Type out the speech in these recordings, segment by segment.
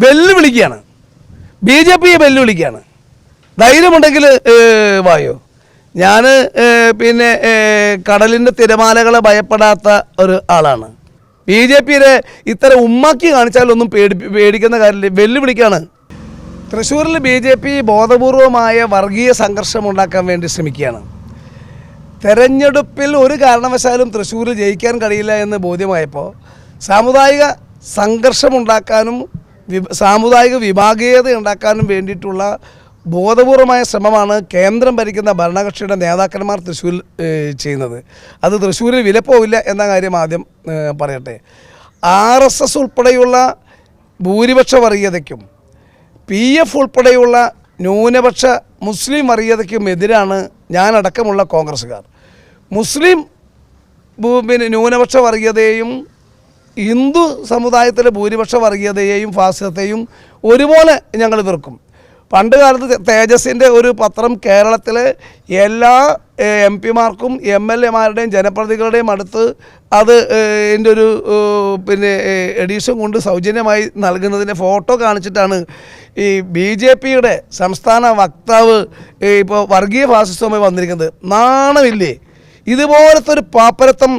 വെല്ലുവിളിക്കുകയാണ്. BJPയെ വെല്ലുവിളിക്കുകയാണ്. ധൈര്യമുണ്ടെങ്കിൽ വായോ. ഞാൻ പിന്നെ കടലിൻ്റെ തിരമാലകളെ ഭയപ്പെടാത്ത ഒരു ആളാണ്. BJPയെ ഇത്തരം ഉമ്മാക്കി കാണിച്ചാലൊന്നും പേടിക്കുന്ന കാര്യമില്ല. വെല്ലുവിളിക്കുകയാണ്. തൃശ്ശൂരിൽ BJP ബോധപൂർവമായ വർഗീയ സംഘർഷം ഉണ്ടാക്കാൻ വേണ്ടി ശ്രമിക്കുകയാണ്. തെരഞ്ഞെടുപ്പിൽ ഒരു കാരണവശാലും തൃശ്ശൂരിൽ ജയിക്കാൻ കഴിയില്ല എന്ന് ബോധ്യമായപ്പോൾ സാമുദായിക സംഘർഷമുണ്ടാക്കാനും സാമുദായിക വിഭാഗീയത ഉണ്ടാക്കാനും വേണ്ടിയിട്ടുള്ള ബോധപൂർവമായ ശ്രമമാണ് കേന്ദ്രം ഭരിക്കുന്ന ഭരണകക്ഷിയുടെ നേതാക്കന്മാർ തൃശ്ശൂരിൽ ചെയ്യുന്നത്. അത് തൃശ്ശൂരിൽ വിലപ്പോവില്ല എന്ന കാര്യം ആദ്യം പറയട്ടെ. RSS ഉൾപ്പെടെയുള്ള ഭൂരിപക്ഷ വർഗീയതയ്ക്കും PF ഉൾപ്പെടെയുള്ള ന്യൂനപക്ഷ മുസ്ലിം വർഗീയതയ്ക്കും എതിരാണ് ഞാനടക്കമുള്ള കോൺഗ്രസ്സുകാർ. മുസ്ലിം ന്യൂനപക്ഷ വർഗീയതയെയും ഹിന്ദു സമുദായത്തിലെ ഭൂരിപക്ഷ വർഗീയതയെയും ഫാസിസത്തെയും ഒരുപോലെ ഞങ്ങൾ എതിർക്കും. പണ്ട് കാലത്ത് തേജസിൻ്റെ ഒരു പത്രം കേരളത്തിലെ എല്ലാ MP-മാർക്കും MLA-മാരുടെയും ജനപ്രതിനിധികളുടെയും അടുത്ത് അത് എൻ്റെ ഒരു എഡീഷൻ കൊണ്ട് സൗജന്യമായി നൽകുന്നതിൻ്റെ ഫോട്ടോ കാണിച്ചിട്ടാണ് ഈ BJPയുടെ സംസ്ഥാന വക്താവ് ഇപ്പോൾ വർഗീയ ഫാസിസവുമായി വന്നിരിക്കുന്നത്. നാണമില്ലേ? ഇതുപോലത്തെ ഒരു പാപ്പരത്വം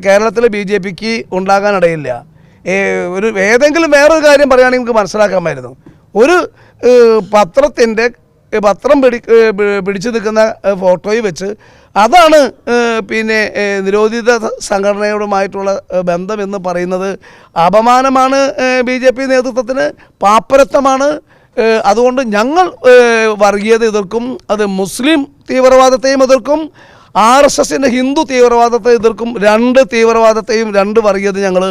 കേരളത്തിലെ BJPക്ക് ഉണ്ടാകാനിടയില്ല. ഏതെങ്കിലും വേറൊരു കാര്യം പറയുകയാണെങ്കിൽ നമുക്ക് മനസ്സിലാക്കാമായിരുന്നു. ഒരു പത്രം പിടിച്ചു നിൽക്കുന്ന ഫോട്ടോയിൽ വെച്ച് അതാണ് നിരോധിത സംഘടനയോടുമായിട്ടുള്ള ബന്ധമെന്ന് പറയുന്നത് അപമാനമാണ്. BJP നേതൃത്വത്തിന് പാപ്പരത്വമാണ്. അതുകൊണ്ട് ഞങ്ങൾ വർഗീയത എതിർക്കും. അത് മുസ്ലിം തീവ്രവാദത്തെയും എതിർക്കും, RSSൻ്റെ ഹിന്ദു തീവ്രവാദത്തെ എതിർക്കും. രണ്ട് തീവ്രവാദത്തെയും രണ്ട് വർഗീയത ഞങ്ങൾ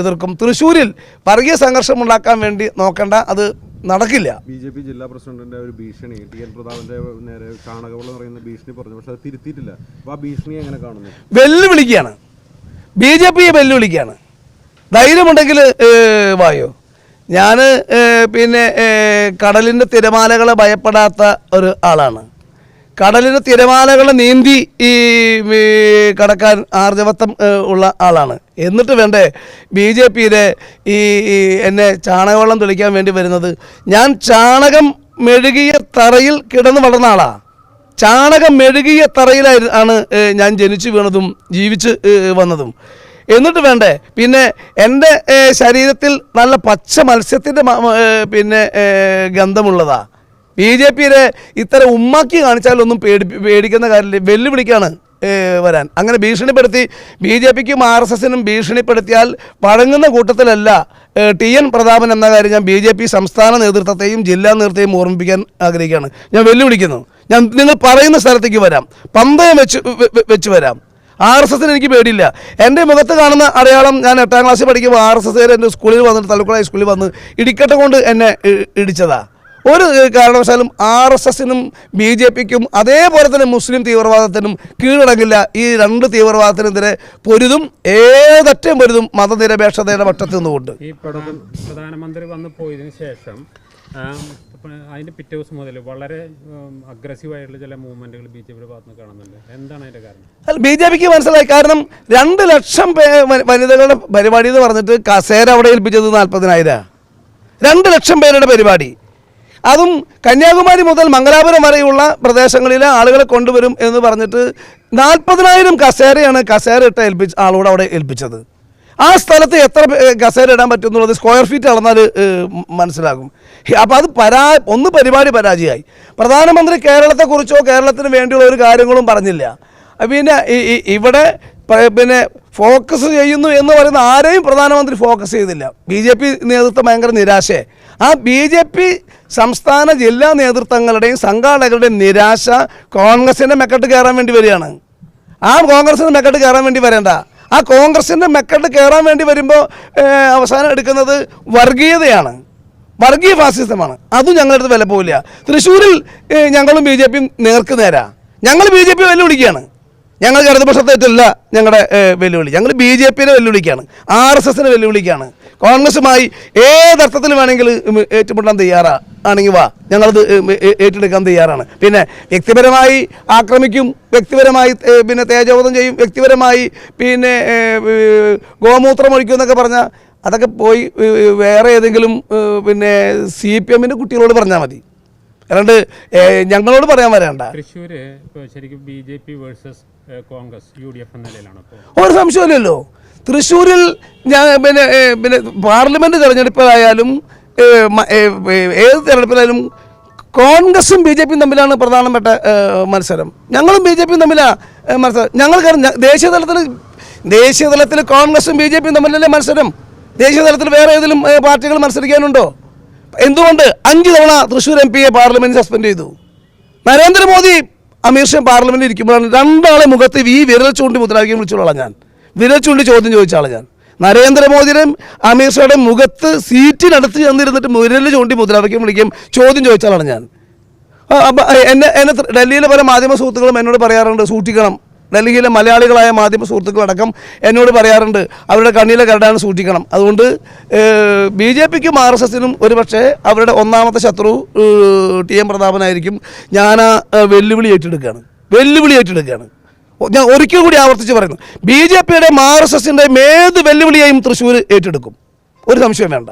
എതിർക്കും. തൃശ്ശൂരിൽ വർഗീയ സംഘർഷം ഉണ്ടാക്കാൻ വേണ്ടി നോക്കണ്ട, അത് നടക്കില്ല. BJP ജില്ലാ പ്രസിഡന്റിന്റെ ഒരു ഭീഷണി TN പ്രതാപന്റെ നേരെ ചാണകവെള്ളം പറയുന്ന ഭീഷണി പറഞ്ഞു, പക്ഷെ അത് തിരുത്തിയിട്ടില്ല. അപ്പോൾ ആ ഭീഷണിയെ എങ്ങനെ കാണുന്നു? വെല്ലുവിളിക്കുകയാണ്. BJPയെ വെല്ലുവിളിക്കുകയാണ്. ധൈര്യമുണ്ടെങ്കിൽ വായോ. ഞാൻ കടലിൻ്റെ തിരമാലകളെ ഭയപ്പെടാത്ത ഒരു ആളാണ്. കടലിൻ്റെ തിരമാലകളെ നീന്തി കടക്കാൻ ആർജവത്വം ഉള്ള ആളാണ്. എന്നിട്ട് വേണ്ടേ BJPയിലെ എന്നെ ചാണകവെള്ളം തെളിക്കാൻ വേണ്ടി വരുന്നത്? ഞാൻ ചാണകം മെഴുകിയ തറയിൽ കിടന്ന് വളർന്ന ആളാണ്. ചാണകം മെഴുകിയ തറയിലാണ് ഞാൻ ജനിച്ചു വീണതും ജീവിച്ച് വന്നതും. എന്നിട്ട് വേണ്ടേ എൻ്റെ ശരീരത്തിൽ നല്ല പച്ച മത്സ്യത്തിൻ്റെ ഗന്ധമുള്ളതാ. BJPയെ ഇത്തരം ഉമ്മാക്കി കാണിച്ചാലൊന്നും പേടിക്കുന്ന കാര്യമില്ല. വെല്ലുവിളിക്കാണ് വരാൻ. അങ്ങനെ ഭീഷണിപ്പെടുത്തി BJPക്കും RSSനും ഭീഷണിപ്പെടുത്തിയാൽ വഴങ്ങുന്ന കൂട്ടത്തിലല്ല TN പ്രതാപൻ എന്ന കാര്യം ഞാൻ BJP സംസ്ഥാന നേതൃത്വത്തെയും ജില്ലാ നേതൃത്വത്തെയും ഓർമ്മിപ്പിക്കാൻ ആഗ്രഹിക്കുകയാണ്. ഞാൻ വെല്ലുവിളിക്കുന്നു. നിങ്ങൾ പറയുന്ന സ്ഥലത്തേക്ക് വരാം, പന്തയം വെച്ച് വരാം. RSSന് എനിക്ക് പേടിയില്ല. എൻ്റെ മുഖത്ത് കാണുന്ന അടയാളം, ഞാൻ 8ാം ക്ലാസ്സിൽ പഠിക്കുമ്പോൾ RSSകാർ എൻ്റെ സ്കൂളിൽ വന്നിട്ട് തലക്കുള ഹൈസ്കൂളിൽ വന്ന് ഇടിക്കട്ട കൊണ്ട് എന്നെ ഇടിച്ചതാ. ഒരു കാരണവശാലും RSSനും BJPക്കും അതേപോലെ തന്നെ മുസ്ലിം തീവ്രവാദത്തിനും കീഴടങ്ങില്ല. ഈ രണ്ട് തീവ്രവാദത്തിനെതിരെ പൊരുതും, ഏതറ്റം പൊരുതും മതനിരപേക്ഷതയുടെ പക്ഷത്ത് നിന്നുകൊണ്ട്. ഈ പ്രധാനമന്ത്രി വന്നു പോയതിനു ശേഷം അതിൻ്റെ പിറ്റേ ദിവസം മുതൽ വളരെ അഗ്രസീവായിട്ടുള്ള ചില മൂവ്മെൻറ്റുകൾ BJPയുടെ ഭാഗത്ത് നിന്ന് കാണുന്നുണ്ട്. എന്താണ് അതിൻ്റെ കാരണം? BJPക്ക് മനസ്സിലായി. കാരണം 2 ലക്ഷം വനിതകളുടെ പരിപാടി എന്ന് പറഞ്ഞിട്ട് കസേര അവിടെ ഏൽപ്പിച്ചത് 40,000. 2 ലക്ഷം പേരുടെ പരിപാടി. അതും കന്യാകുമാരി മുതൽ മംഗലാപുരം വരെയുള്ള പ്രദേശങ്ങളിലെ ആളുകളെ കൊണ്ടുവരും എന്ന് പറഞ്ഞിട്ട് 40,000 കസേരയാണ് കസേര ഇട്ട ആളോട് അവിടെ ഏൽപ്പിച്ചത്. ആ സ്ഥലത്ത് എത്ര കസേര ഇടാൻ പറ്റും എന്നുള്ളത് സ്ക്വയർ ഫീറ്റ് അളന്നാൽ മനസ്സിലാകും. അപ്പോൾ അത് പരിപാടി പരാജയമായി. പ്രധാനമന്ത്രി കേരളത്തെക്കുറിച്ചോ കേരളത്തിന് വേണ്ടിയുള്ള ഒരു കാര്യങ്ങളും പറഞ്ഞില്ല. ഇവിടെ ഫോക്കസ് ചെയ്യുന്നു എന്ന് പറയുന്ന ആരെയും പ്രധാനമന്ത്രി ഫോക്കസ് ചെയ്തില്ല. BJP നേതൃത്വം ഭയങ്കര നിരാശയെ. ആ BJP സംസ്ഥാന ജില്ലാ നേതൃത്വങ്ങളുടെയും സംഘാടകരുടെയും നിരാശ കോൺഗ്രസിൻ്റെ മെക്കെട്ട് കയറാൻ വേണ്ടി വരികയാണ്. ആ കോൺഗ്രസിൻ്റെ മെക്കെട്ട് കയറാൻ വേണ്ടി വരേണ്ട. ആ കോൺഗ്രസിൻ്റെ മെക്കെട്ട് കയറാൻ വേണ്ടി വരുമ്പോൾ അവസാനം എടുക്കുന്നത് വർഗീയതയാണ്, വർഗീയ ഫാസിസമാണ്. അതും ഞങ്ങളുടെ അടുത്ത് വില പോവില്ല. തൃശ്ശൂരിൽ ഞങ്ങളും BJPയും നേർക്ക് നേരാ. ഞങ്ങൾ BJP വെല്ലുവിളിക്കുകയാണ്. ഞങ്ങൾ ഇടതുപക്ഷത്തേറ്റല്ല ഞങ്ങളുടെ വെല്ലുവിളി. ഞങ്ങൾ BJPയെ വെല്ലുവിളിക്കുകയാണ്, RSSനെ വെല്ലുവിളിക്കുകയാണ്. കോൺഗ്രസുമായി ഏതർത്ഥത്തിൽ വേണമെങ്കിൽ ഏറ്റുമുട്ടാൻ തയ്യാറാണെങ്കിൽ വാ, ഞങ്ങളത് ഏറ്റെടുക്കാൻ തയ്യാറാണ്. വ്യക്തിപരമായി ആക്രമിക്കും, വ്യക്തിപരമായി തേജോവധം ചെയ്യും, വ്യക്തിപരമായി ഗോമൂത്രം ഒഴിക്കും എന്നൊക്കെ പറഞ്ഞാൽ അതൊക്കെ പോയി വേറെ ഏതെങ്കിലും പിന്നെ CPM കുട്ടികളോട് പറഞ്ഞാൽ മതി, അല്ലാണ്ട് ഞങ്ങളോട് പറയാൻ വരണ്ട. തൃശ്ശൂര് ശരിക്കും BJP വേഴ്സസ് കോൺഗ്രസ് UDF എന്ന നിലയിലാണ് ഇപ്പോൾ. ഒരു സംശയമില്ലല്ലോ. തൃശ്ശൂരിൽ ഞാൻ പിന്നെ പാർലമെൻറ്റ് തിരഞ്ഞെടുപ്പിലായാലും ഏത് തിരഞ്ഞെടുപ്പിലായാലും കോൺഗ്രസും BJPയും തമ്മിലാണ് പ്രധാനപ്പെട്ട മത്സരം. ഞങ്ങളും BJPയും തമ്മിലാണ് മത്സരം. ഞങ്ങൾക്ക് ദേശീയ തലത്തിൽ കോൺഗ്രസും BJPയും തമ്മിലല്ലേ മത്സരം. ദേശീയ തലത്തിൽ വേറെ ഏതെങ്കിലും പാർട്ടികൾ മത്സരിക്കാനുണ്ടോ? എന്തുകൊണ്ട് 5 തവണ തൃശ്ശൂർ MP പാർലമെൻറ്റ് സസ്പെൻഡ് ചെയ്തു? നരേന്ദ്രമോദി അമീർഷാ പാർലമെൻറ്റിൽ ഇരിക്കുമ്പോഴാണ് രണ്ടാളെ മുഖത്ത് ഈ വിരൽ ചൂണ്ടി മുദ്രാവാക്യം വിളിച്ചോളാം. ഞാൻ വിരൽ ചൂണ്ടി ചോദ്യം ചോദിച്ചാളാണ് ഞാൻ. നരേന്ദ്രമോദിയുടെയും അമീർഷായുടെയും മുഖത്ത് സീറ്റിനടുത്ത് ചെന്നിരുന്നിട്ട് വിരൽ ചൂണ്ടി മുദ്രാവാക്യം വിളിക്കുകയും ചോദ്യം ചോദിച്ചാളാണ് ഞാൻ. എന്നെ ഡൽഹിയിലെ പല മാധ്യമ സുഹൃത്തുക്കളും എന്നോട് പറയാറുണ്ട്, സൂക്ഷിക്കണം. ഡൽഹിയിലെ മലയാളികളായ മാധ്യമ സുഹൃത്തുക്കളടക്കം എന്നോട് പറയാറുണ്ട്, അവരുടെ കണ്ണിലെ കരടാണ്, സൂക്ഷിക്കണം. അതുകൊണ്ട് BJPക്കും RSSനും ഒരുപക്ഷെ അവരുടെ ഒന്നാമത്തെ ശത്രു TM പ്രതാപനായിരിക്കും. ഞാൻ വെല്ലുവിളി ഏറ്റെടുക്കുകയാണ്. ഞാൻ ഒരിക്കൽ കൂടി ആവർത്തിച്ച് പറയുന്നു, BJPയുടെയും RSSൻ്റെയും ഏത് വെല്ലുവിളിയെയും തൃശ്ശൂർ ഏറ്റെടുക്കും, ഒരു സംശയം വേണ്ട.